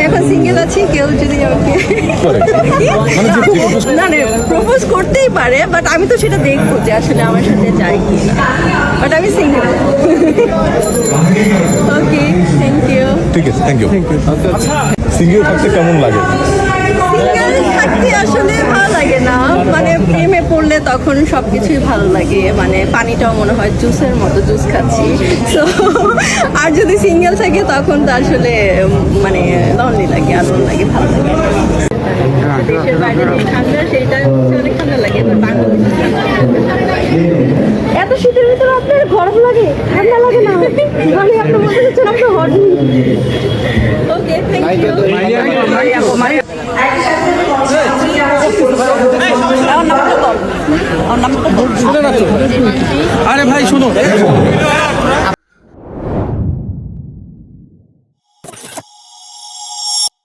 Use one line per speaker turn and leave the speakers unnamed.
এখন সিঙ্গেল আছি, কেউ যদি আমাকে না প্রপোজ করতেই পারে, বাট আমি তো সেটা দেখবো যে আসলে আমার সাথে যায় কি না, বাট আমি সিঙ্গেল। Okay, thank you.
ঠিক আছে, থ্যাংক ইউ। সিঙ্গেল থাকতে কেমন লাগে?
সিঙ্গেল থাকতে আসলে ভালো লাগে না, মানে প্রেমে পড়লে তখন সব কিছুই ভালো লাগে, মানে পানিটাও মনে হয় জুসের মতো, জুস খাচ্ছি। তো আর যদি সিঙ্গেল থাকে তখন তো আসলে মানে লনলি লাগে, আনন্দ লাগে, ভালো লাগে। দেশের বাইরে যে ঠান্ডা, সেইটা হচ্ছে অনেক ঠান্ডা লাগে, এবার বাংলাদেশে এত শীতের ভিতরে আপনার গরম লাগে, ঠান্ডা লাগে না, মানে আপনি বলতে চাচ্ছেন আপনি হট। Okay, thank you.
আরে ভাই শুনো